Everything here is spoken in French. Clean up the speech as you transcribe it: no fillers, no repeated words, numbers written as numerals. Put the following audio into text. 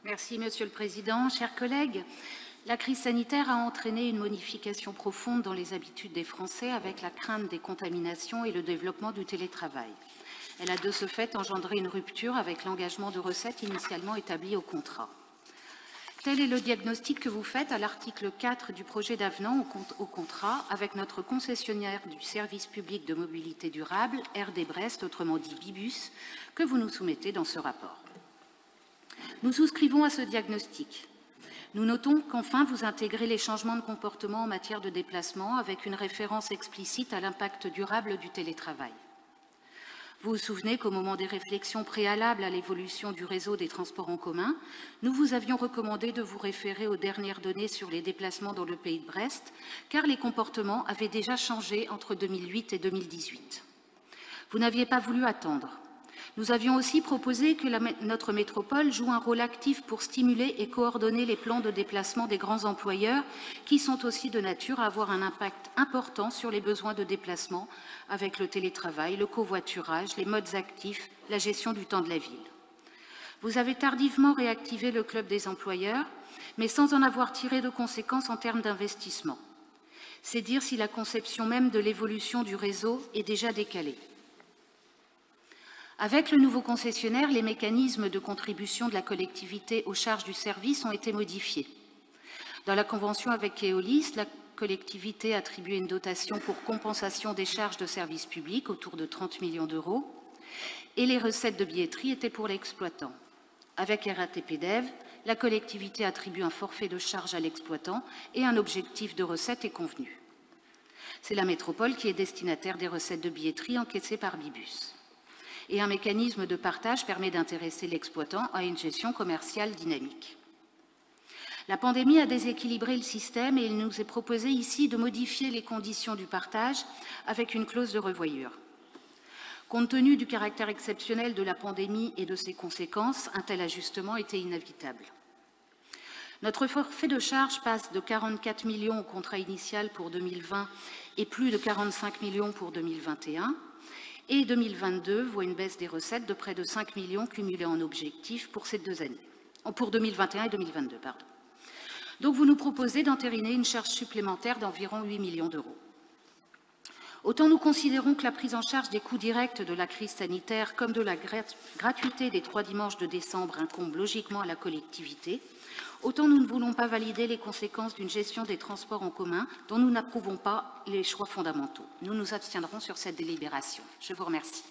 Merci, Monsieur le Président. Chers collègues, la crise sanitaire a entraîné une modification profonde dans les habitudes des Français avec la crainte des contaminations et le développement du télétravail. Elle a de ce fait engendré une rupture avec l'engagement de recettes initialement établi au contrat. Tel est le diagnostic que vous faites à l'article 4 du projet d'avenant au contrat avec notre concessionnaire du service public de mobilité durable, RD Brest, autrement dit Bibus, que vous nous soumettez dans ce rapport. Nous souscrivons à ce diagnostic. Nous notons qu'enfin vous intégrez les changements de comportement en matière de déplacement avec une référence explicite à l'impact durable du télétravail. Vous vous souvenez qu'au moment des réflexions préalables à l'évolution du réseau des transports en commun, nous vous avions recommandé de vous référer aux dernières données sur les déplacements dans le pays de Brest, car les comportements avaient déjà changé entre 2008 et 2018. Vous n'aviez pas voulu attendre. Nous avions aussi proposé que notre métropole joue un rôle actif pour stimuler et coordonner les plans de déplacement des grands employeurs qui sont aussi de nature à avoir un impact important sur les besoins de déplacement avec le télétravail, le covoiturage, les modes actifs, la gestion du temps de la ville. Vous avez tardivement réactivé le club des employeurs, mais sans en avoir tiré de conséquences en termes d'investissement. C'est dire si la conception même de l'évolution du réseau est déjà décalée. Avec le nouveau concessionnaire, les mécanismes de contribution de la collectivité aux charges du service ont été modifiés. Dans la convention avec Keolis, la collectivité attribuait une dotation pour compensation des charges de service public autour de 30 millions d'euros et les recettes de billetterie étaient pour l'exploitant. Avec RATP-Dev, la collectivité attribue un forfait de charges à l'exploitant et un objectif de recettes est convenu. C'est la métropole qui est destinataire des recettes de billetterie encaissées par Bibus. Et un mécanisme de partage permet d'intéresser l'exploitant à une gestion commerciale dynamique. La pandémie a déséquilibré le système et il nous est proposé ici de modifier les conditions du partage avec une clause de revoyure. Compte tenu du caractère exceptionnel de la pandémie et de ses conséquences, un tel ajustement était inévitable. Notre forfait de charge passe de 44 millions au contrat initial pour 2020 et plus de 45 millions pour 2021. Et 2022 voit une baisse des recettes de près de 5 millions cumulés en objectif pour ces 2 années, pour 2021 et 2022. Donc vous nous proposez d'entériner une charge supplémentaire d'environ 8 millions d'euros. Autant nous considérons que la prise en charge des coûts directs de la crise sanitaire comme de la gratuité des 3 dimanches de décembre incombe logiquement à la collectivité, autant nous ne voulons pas valider les conséquences d'une gestion des transports en commun dont nous n'approuvons pas les choix fondamentaux. Nous nous abstiendrons sur cette délibération. Je vous remercie.